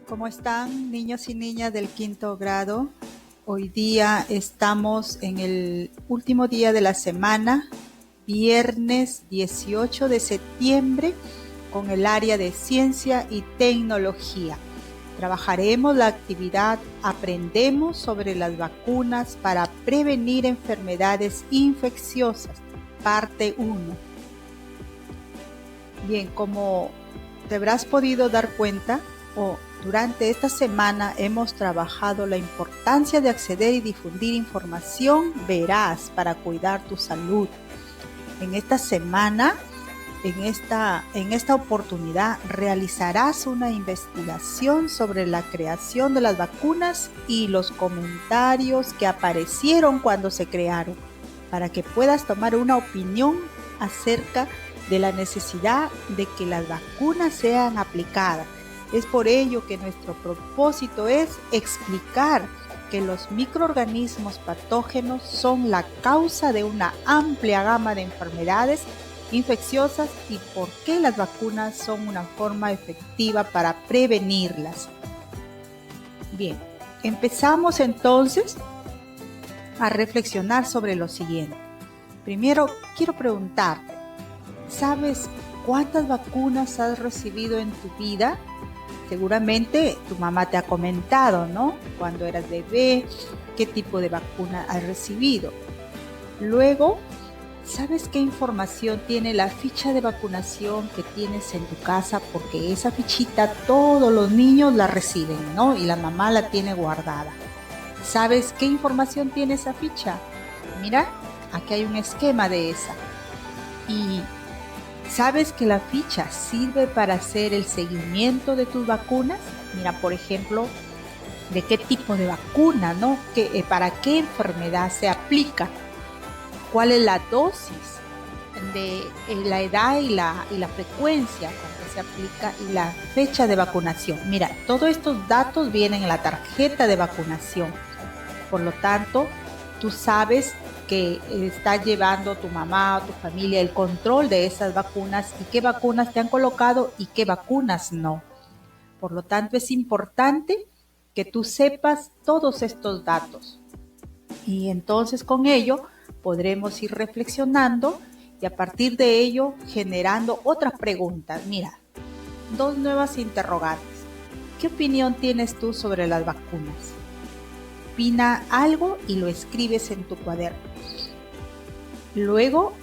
¿Cómo están, niños y niñas del quinto grado? Hoy día estamos en el último día de la semana, viernes 18 de septiembre, con el área de ciencia y tecnología. Trabajaremos la actividad Aprendemos sobre las vacunas para prevenir enfermedades infecciosas, parte 1. Bien, como te habrás podido dar cuenta, durante esta semana hemos trabajado la importancia de acceder y difundir información veraz para cuidar tu salud. En esta semana, en esta oportunidad, realizarás una investigación sobre la creación de las vacunas y los comentarios que aparecieron cuando se crearon, para que puedas tomar una opinión acerca de la necesidad de que las vacunas sean aplicadas. Es por ello que nuestro propósito es explicar que los microorganismos patógenos son la causa de una amplia gama de enfermedades infecciosas y por qué las vacunas son una forma efectiva para prevenirlas. Bien, empezamos entonces a reflexionar sobre lo siguiente. Primero, quiero preguntarte, ¿sabes cuántas vacunas has recibido en tu vida? Seguramente tu mamá te ha comentado, ¿no? Cuando eras bebé, qué tipo de vacuna has recibido. Luego, ¿sabes qué información tiene la ficha de vacunación que tienes en tu casa? Porque esa fichita todos los niños la reciben, ¿no? Y la mamá la tiene guardada. ¿Sabes qué información tiene esa ficha? Mira, aquí hay un esquema de esa. Y ¿sabes que la ficha sirve para hacer el seguimiento de tus vacunas? Mira, por ejemplo, de qué tipo de vacuna, ¿no? ¿Para qué enfermedad se aplica? ¿Cuál es la dosis? De la edad y la frecuencia cuando se aplica y la fecha de vacunación. Mira, todos estos datos vienen en la tarjeta de vacunación. Por lo tanto, tú sabes que está llevando tu mamá o tu familia el control de esas vacunas y qué vacunas te han colocado y qué vacunas no. Por lo tanto, es importante que tú sepas todos estos datos. Y entonces con ello podremos ir reflexionando y a partir de ello generando otras preguntas. Mira, 2 nuevas interrogantes. ¿Qué opinión tienes tú sobre las vacunas? Opina algo y lo escribes en tu cuaderno. Luego,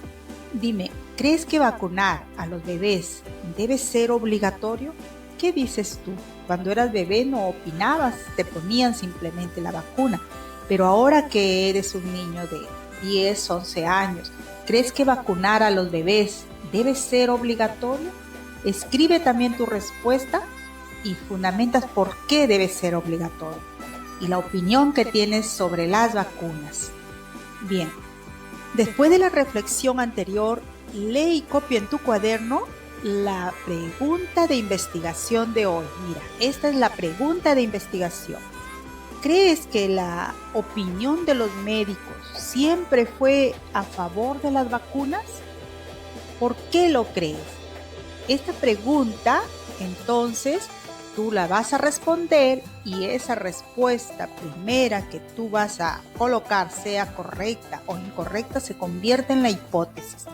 dime, ¿crees que vacunar a los bebés debe ser obligatorio? ¿Qué dices tú? Cuando eras bebé no opinabas, te ponían simplemente la vacuna. Pero ahora que eres un niño de 10, 11 años, ¿crees que vacunar a los bebés debe ser obligatorio? Escribe también tu respuesta y fundamentas por qué debe ser obligatorio y la opinión que tienes sobre las vacunas. Bien, después de la reflexión anterior, lee y copia en tu cuaderno la pregunta de investigación de hoy. Mira, esta es la pregunta de investigación. ¿Crees que la opinión de los médicos siempre fue a favor de las vacunas? ¿Por qué lo crees? Esta pregunta, entonces, tú la vas a responder y esa respuesta primera que tú vas a colocar, sea correcta o incorrecta, se convierte en la hipótesis.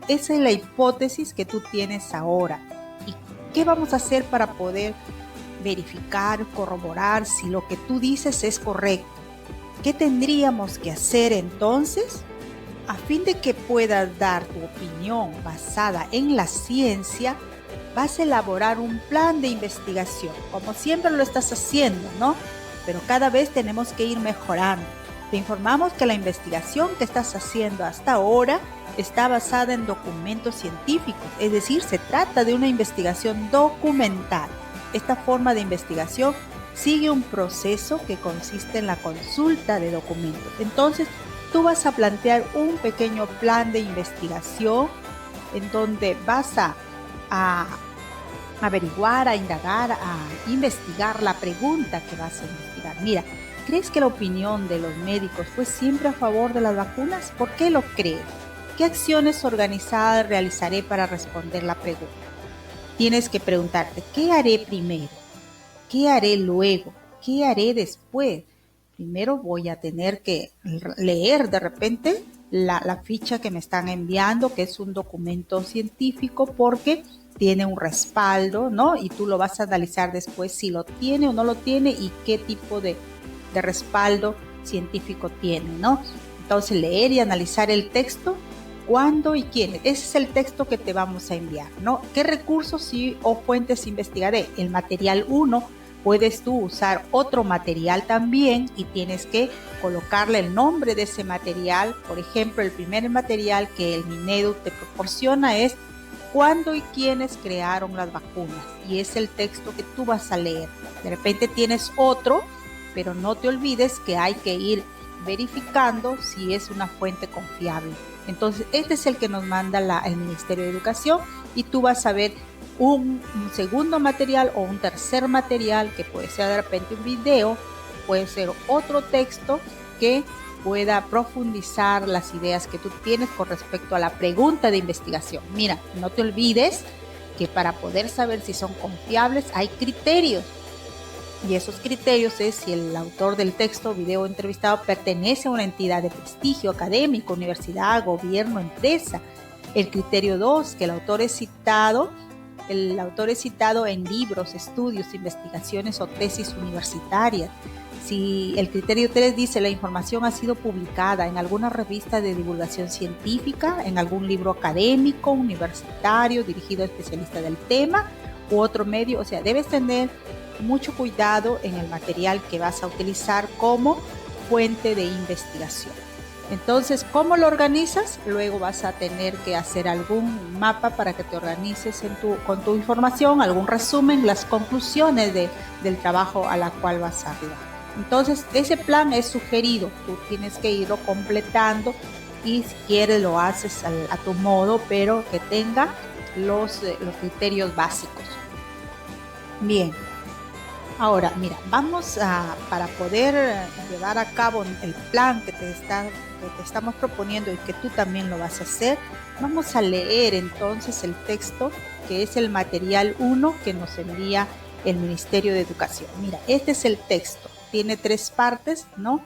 Esa es la hipótesis que tú tienes ahora. ¿Y qué vamos a hacer para poder verificar, corroborar si lo que tú dices es correcto? ¿Qué tendríamos que hacer entonces? A fin de que puedas dar tu opinión basada en la ciencia, vas a elaborar un plan de investigación, como siempre lo estás haciendo, ¿no? Pero cada vez tenemos que ir mejorando. Te informamos que la investigación que estás haciendo hasta ahora está basada en documentos científicos, es decir, se trata de una investigación documental. Esta forma de investigación sigue un proceso que consiste en la consulta de documentos. Entonces, tú vas a plantear un pequeño plan de investigación en donde vas a averiguar, a indagar, a investigar la pregunta que vas a investigar. Mira, ¿crees que la opinión de los médicos fue siempre a favor de las vacunas? ¿Por qué lo crees? ¿Qué acciones organizadas realizaré para responder la pregunta? Tienes que preguntarte, ¿qué haré primero? ¿qué haré luego? ¿Qué haré después? Primero voy a tener que leer de repente la ficha que me están enviando, que es un documento científico, porque tiene un respaldo, ¿no? Y tú lo vas a analizar después si lo tiene o no lo tiene y qué tipo de respaldo científico tiene, ¿no? Entonces leer y analizar el texto, cuándo y quién. Ese es el texto que te vamos a enviar, ¿no? ¿Qué recursos o fuentes investigaré? El material 1, puedes tú usar otro material también y tienes que colocarle el nombre de ese material. Por ejemplo, el primer material que el Minedu te proporciona es ¿cuándo y quiénes crearon las vacunas? Y es el texto que tú vas a leer. De repente tienes otro, pero no te olvides que hay que ir verificando si es una fuente confiable. Entonces, este es el que nos manda el Ministerio de Educación y tú vas a ver un segundo material o un tercer material que puede ser de repente un video, puede ser otro texto que pueda profundizar las ideas que tú tienes con respecto a la pregunta de investigación. Mira, no te olvides que para poder saber si son confiables hay criterios. Y esos criterios es si el autor del texto o video entrevistado pertenece a una entidad de prestigio académico, universidad, gobierno, empresa. El criterio 2, que el autor es citado en libros, estudios, investigaciones o tesis universitarias. Si el criterio 3 dice la información ha sido publicada en alguna revista de divulgación científica, en algún libro académico, universitario, dirigido a especialistas del tema u otro medio, o sea, debes tener mucho cuidado en el material que vas a utilizar como fuente de investigación. Entonces, ¿cómo lo organizas? Luego vas a tener que hacer algún mapa para que te organices con tu información, algún resumen, las conclusiones del trabajo a la cual vas a arribar. Entonces, ese plan es sugerido, tú tienes que irlo completando y si quieres lo haces a tu modo, pero que tenga los criterios básicos. Bien. Ahora, mira, para poder llevar a cabo el plan que te estamos proponiendo y que tú también lo vas a hacer, vamos a leer entonces el texto que es el material 1 que nos envía el Ministerio de Educación. Mira, este es el texto, tiene 3 partes, ¿no?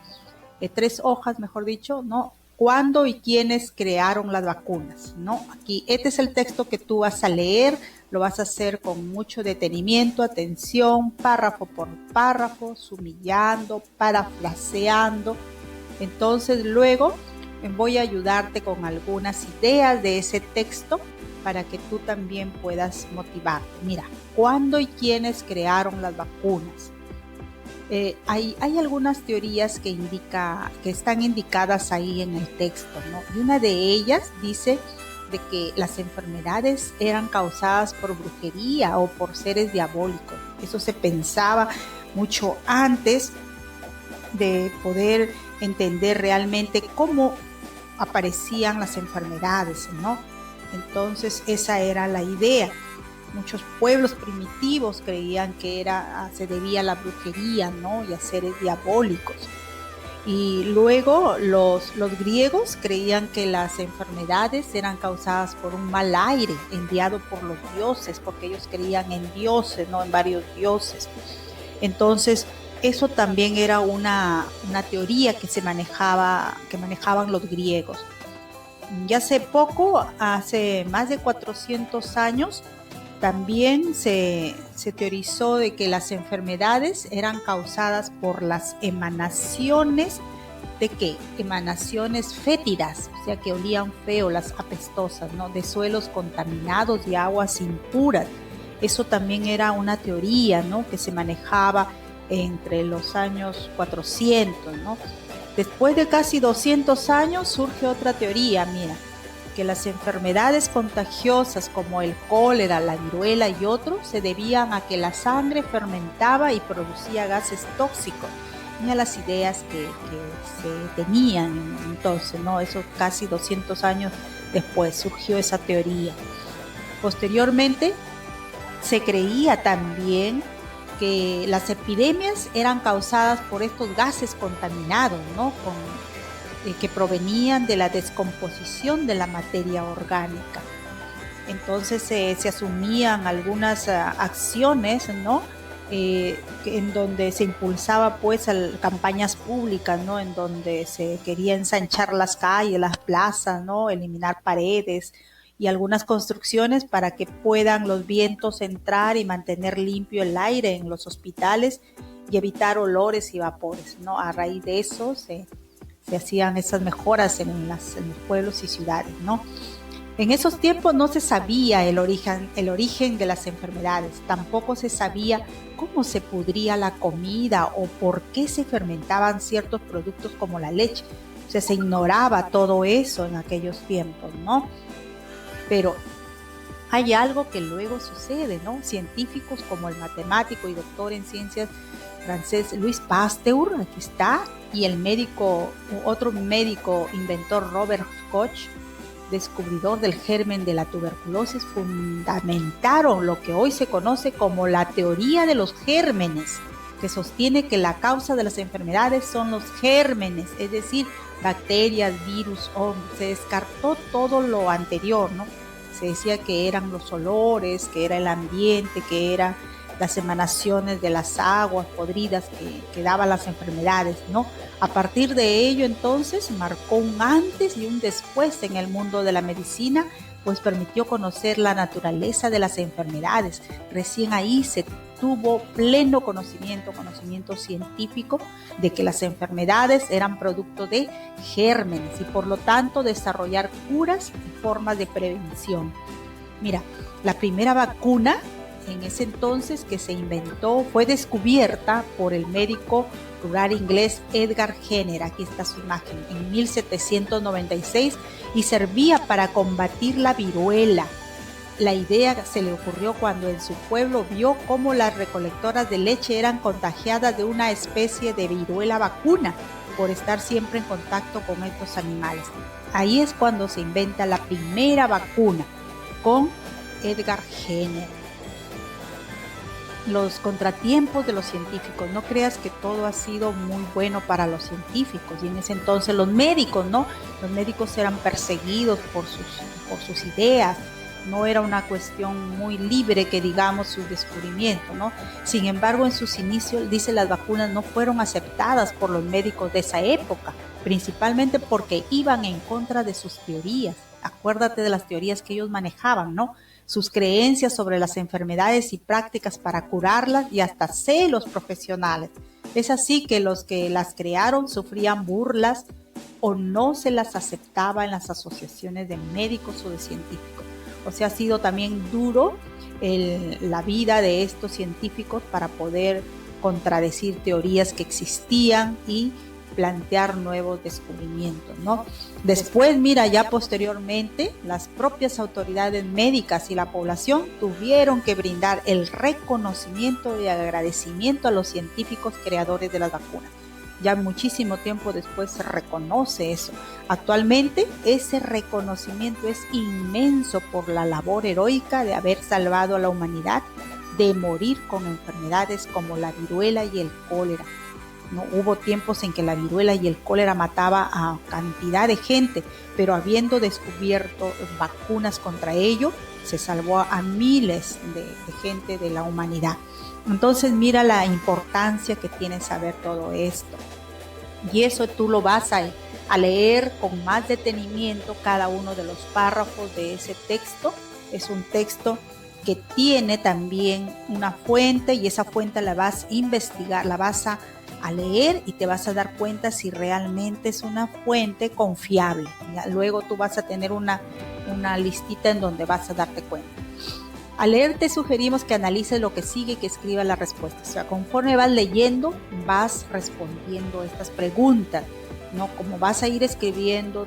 3 hojas, mejor dicho, ¿no? ¿Cuándo y quiénes crearon las vacunas? ¿No? Aquí, este es el texto que tú vas a leer, lo vas a hacer con mucho detenimiento, atención, párrafo por párrafo, sumillando, parafraseando. Entonces, luego voy a ayudarte con algunas ideas de ese texto para que tú también puedas motivarte. Mira, ¿cuándo y quiénes crearon las vacunas? Hay algunas teorías que están indicadas ahí en el texto, ¿no? Y una de ellas dice de que las enfermedades eran causadas por brujería o por seres diabólicos. Eso se pensaba mucho antes de poder entender realmente cómo aparecían las enfermedades, ¿no? Entonces esa era la idea. Muchos pueblos primitivos creían que se debía a la brujería, ¿no? Y a seres diabólicos. Y luego los griegos creían que las enfermedades eran causadas por un mal aire enviado por los dioses, porque ellos creían en dioses, ¿no? En varios dioses. Entonces, eso también era una teoría que manejaban los griegos. Ya hace más de 400 años, también se teorizó de que las enfermedades eran causadas por las emanaciones ¿de qué? Emanaciones fétidas, o sea que olían feo, las apestosas, ¿no? De suelos contaminados y aguas impuras. Eso también era una teoría, ¿no? Que se manejaba entre los años 400, ¿no? Después de casi 200 años surge otra teoría, mira, que las enfermedades contagiosas como el cólera, la viruela y otros se debían a que la sangre fermentaba y producía gases tóxicos. Mira las ideas que se tenían entonces, ¿no? Eso casi 200 años después surgió esa teoría. Posteriormente se creía también que las epidemias eran causadas por estos gases contaminados, ¿no? Que provenían de la descomposición de la materia orgánica. Entonces se asumían algunas acciones, ¿no? en donde se impulsaba pues campañas públicas, ¿no? En donde se quería ensanchar las calles, las plazas, ¿no? Eliminar paredes y algunas construcciones para que puedan los vientos entrar y mantener limpio el aire en los hospitales y evitar olores y vapores, ¿no? A raíz de eso se hacían esas mejoras en los pueblos y ciudades, ¿no? En esos tiempos no se sabía el origen de las enfermedades, tampoco se sabía cómo se pudría la comida o por qué se fermentaban ciertos productos como la leche. O sea, se ignoraba todo eso en aquellos tiempos, ¿no? Pero hay algo que luego sucede, ¿no? Científicos como el matemático y doctor en ciencias francés Louis Pasteur, aquí está, y el otro médico inventor Robert Koch, descubridor del germen de la tuberculosis, fundamentaron lo que hoy se conoce como la teoría de los gérmenes, que sostiene que la causa de las enfermedades son los gérmenes, es decir, bacterias, virus, hongos. Se descartó todo lo anterior, ¿no? Se decía que eran los olores, que era el ambiente, que eran las emanaciones de las aguas podridas que daban las enfermedades, ¿no? A partir de ello, entonces, marcó un antes y un después en el mundo de la medicina, pues permitió conocer la naturaleza de las enfermedades. Recién ahí se tuvo pleno conocimiento científico de que las enfermedades eran producto de gérmenes y por lo tanto desarrollar curas y formas de prevención. Mira, la primera vacuna en ese entonces que se inventó fue descubierta por el médico rural inglés Edgar Jenner, aquí está su imagen, en 1796 y servía para combatir la viruela. La idea se le ocurrió cuando en su pueblo vio cómo las recolectoras de leche eran contagiadas de una especie de viruela vacuna por estar siempre en contacto con estos animales. Ahí es cuando se inventa la primera vacuna con Edgar Jenner. Los contratiempos de los científicos, no creas que todo ha sido muy bueno para los científicos, y en ese entonces los médicos, ¿no? Los médicos eran perseguidos por sus ideas, no era una cuestión muy libre que digamos sus descubrimientos, ¿no? Sin embargo, en sus inicios, dice, las vacunas no fueron aceptadas por los médicos de esa época, principalmente porque iban en contra de sus teorías. Acuérdate de las teorías que ellos manejaban, ¿no? Sus creencias sobre las enfermedades y prácticas para curarlas y hasta celos profesionales. Es así que los que las crearon sufrían burlas o no se las aceptaba en las asociaciones de médicos o de científicos. O sea, ha sido también duro la vida de estos científicos para poder contradecir teorías que existían y plantear nuevos descubrimientos, ¿no? Después, mira, ya posteriormente, las propias autoridades médicas y la población tuvieron que brindar el reconocimiento y agradecimiento a los científicos creadores de las vacunas. Ya muchísimo tiempo después se reconoce eso. Actualmente ese reconocimiento es inmenso por la labor heroica de haber salvado a la humanidad de morir con enfermedades como la viruela y el cólera. No hubo tiempos en que la viruela y el cólera mataba a cantidad de gente, pero habiendo descubierto vacunas contra ello, se salvó a miles de gente de la humanidad. Entonces mira la importancia que tiene saber todo esto. Y eso tú lo vas a leer con más detenimiento cada uno de los párrafos de ese texto. Es un texto que tiene también una fuente y esa fuente la vas a investigar, la vas a leer y te vas a dar cuenta si realmente es una fuente confiable. Luego tú vas a tener una listita en donde vas a darte cuenta. Al leer te sugerimos que analices lo que sigue y que escribas la respuesta. O sea, conforme vas leyendo, vas respondiendo estas preguntas, ¿no? Como vas a ir escribiendo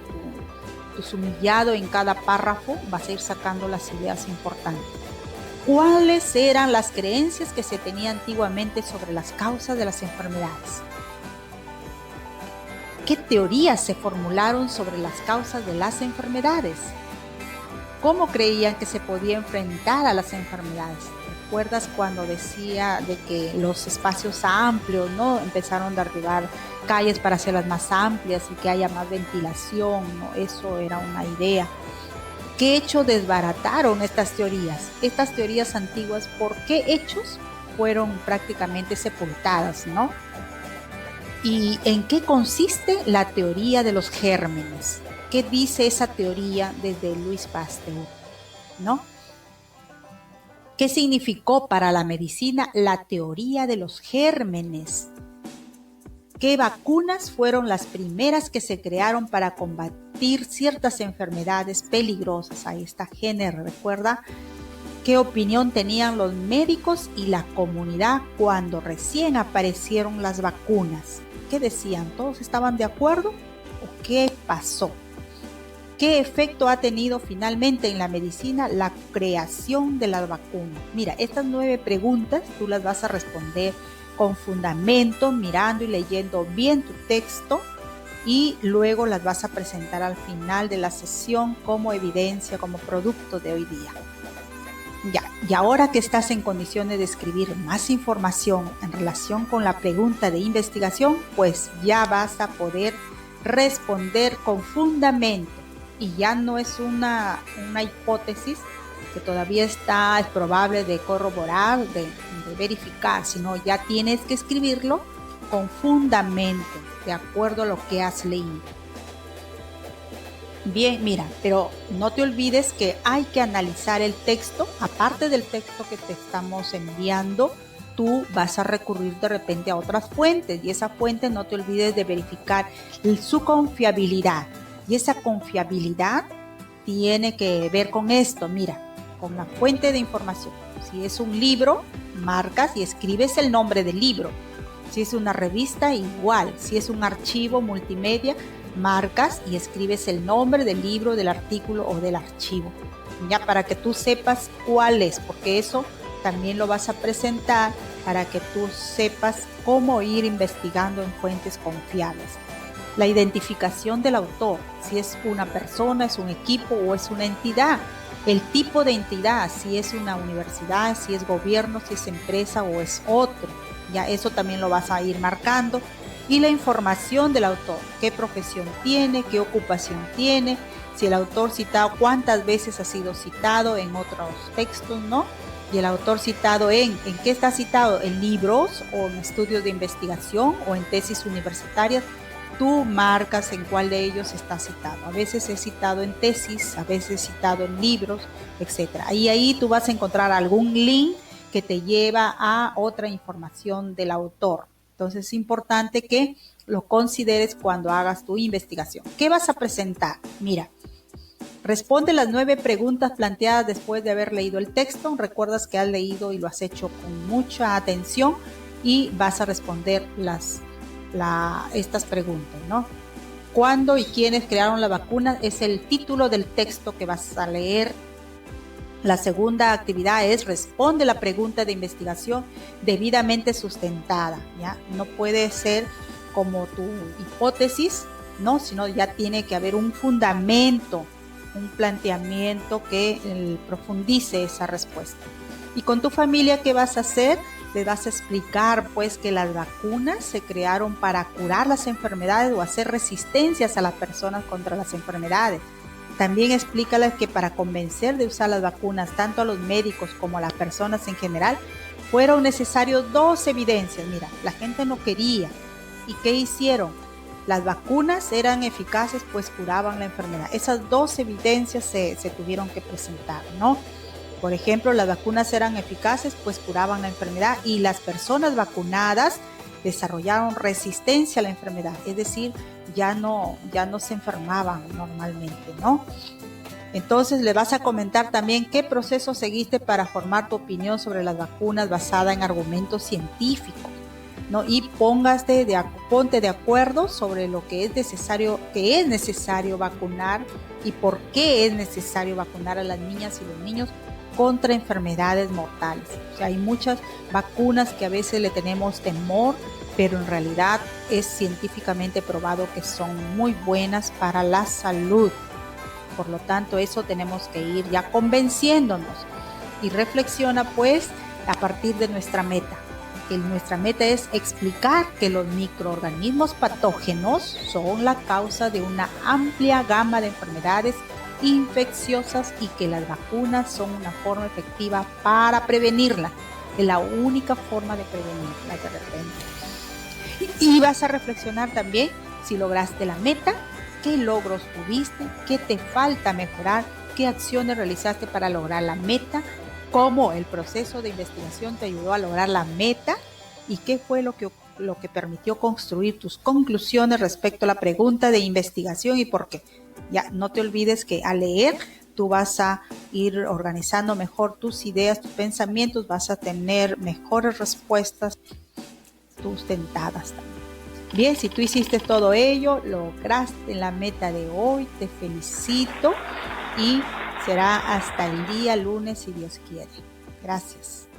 tu sumillado en cada párrafo, vas a ir sacando las ideas importantes. ¿Cuáles eran las creencias que se tenían antiguamente sobre las causas de las enfermedades? ¿Qué teorías se formularon sobre las causas de las enfermedades? ¿Cómo creían que se podía enfrentar a las enfermedades? ¿Recuerdas cuando decía de que los espacios amplios, ¿no? Empezaron a derribar calles para hacerlas más amplias y que haya más ventilación, ¿no? Eso era una idea. ¿Qué hechos desbarataron estas teorías? Estas teorías antiguas, ¿por qué hechos? fueron prácticamente sepultadas, ¿no? ¿Y en qué consiste la teoría de los gérmenes? ¿Qué dice esa teoría desde Louis Pasteur, ¿no? ¿Qué significó para la medicina la teoría de los gérmenes? ¿Qué vacunas fueron las primeras que se crearon para combatir ciertas enfermedades peligrosas? Ahí está Jenner, recuerda. ¿Qué opinión tenían los médicos y la comunidad cuando recién aparecieron las vacunas? ¿Qué decían? ¿Todos estaban de acuerdo? ¿O qué pasó? ¿Qué efecto ha tenido finalmente en la medicina la creación de las vacunas? Mira, estas 9 preguntas tú las vas a responder con fundamento, mirando y leyendo bien tu texto, y luego las vas a presentar al final de la sesión como evidencia, como producto de hoy día. Ya, y ahora que estás en condiciones de escribir más información en relación con la pregunta de investigación, pues ya vas a poder responder con fundamento, y ya no es una hipótesis que todavía es probable de corroborar, de verificar, sino ya tienes que escribirlo con fundamento, de acuerdo a lo que has leído. Bien, mira, pero no te olvides que hay que analizar el texto. Aparte del texto que te estamos enviando, tú vas a recurrir de repente a otras fuentes, y esa fuente no te olvides de verificar su confiabilidad. Y esa confiabilidad tiene que ver con esto, mira, con la fuente de información. Si es un libro, marcas y escribes el nombre del libro. Si es una revista, igual. Si es un archivo multimedia, marcas y escribes el nombre del libro, del artículo o del archivo, ya, para que tú sepas cuál es, porque eso también lo vas a presentar para que tú sepas cómo ir investigando en fuentes confiables. La identificación del autor, si es una persona, es un equipo o es una entidad. El tipo de entidad, si es una universidad, si es gobierno, si es empresa o es otro. Ya eso también lo vas a ir marcando. Y la información del autor, qué profesión tiene, qué ocupación tiene, si el autor citado, cuántas veces ha sido citado en otros textos, ¿no? Y el autor citado ¿en qué está citado? ¿En libros o en estudios de investigación o en tesis universitarias? Tú marcas en cuál de ellos está citado. A veces es citado en tesis, a veces citado en libros, etc. Y ahí tú vas a encontrar algún link que te lleva a otra información del autor. Entonces es importante que lo consideres cuando hagas tu investigación. ¿Qué vas a presentar? Mira, responde las 9 preguntas planteadas después de haber leído el texto. Recuerdas que has leído y lo has hecho con mucha atención, y vas a responder estas preguntas, ¿no? ¿Cuándo y quiénes crearon la vacuna? Es el título del texto que vas a leer. La segunda actividad es responde la pregunta de investigación debidamente sustentada, ¿ya? No puede ser como tu hipótesis, ¿no? Sino ya tiene que haber un fundamento, un planteamiento que profundice esa respuesta. Y con tu familia, ¿qué vas a hacer? Le vas a explicar pues que las vacunas se crearon para curar las enfermedades o hacer resistencias a las personas contra las enfermedades. También explícales que para convencer de usar las vacunas tanto a los médicos como a las personas en general fueron necesarios 2 evidencias. Mira, la gente no quería. ¿Y qué hicieron? Las vacunas eran eficaces pues curaban la enfermedad. Esas 2 evidencias se tuvieron que presentar, ¿no? Por ejemplo, las vacunas eran eficaces pues curaban la enfermedad, y las personas vacunadas desarrollaron resistencia a la enfermedad, es decir, ya no se enfermaban normalmente, ¿no? Entonces le vas a comentar también qué proceso seguiste para formar tu opinión sobre las vacunas basada en argumentos científicos, ¿no? Y ponte de acuerdo sobre lo que es necesario vacunar y por qué es necesario vacunar a las niñas y los niños contra enfermedades mortales. O sea, hay muchas vacunas que a veces le tenemos temor, pero en realidad es científicamente probado que son muy buenas para la salud. Por lo tanto, eso tenemos que ir ya convenciéndonos, y reflexiona pues a partir de nuestra meta. Nuestra meta es explicar que los microorganismos patógenos son la causa de una amplia gama de enfermedades infecciosas y que las vacunas son una forma efectiva para prevenirla. Es la única forma de prevenirla de repente. Y vas a reflexionar también si lograste la meta, qué logros tuviste, qué te falta mejorar, qué acciones realizaste para lograr la meta, cómo el proceso de investigación te ayudó a lograr la meta y qué fue lo que permitió construir tus conclusiones respecto a la pregunta de investigación y por qué. Ya no te olvides que al leer tú vas a ir organizando mejor tus ideas, tus pensamientos, vas a tener mejores respuestas sustentadas también. Bien, si tú hiciste todo ello, lograste la meta de hoy, te felicito y será hasta el día lunes si Dios quiere. Gracias.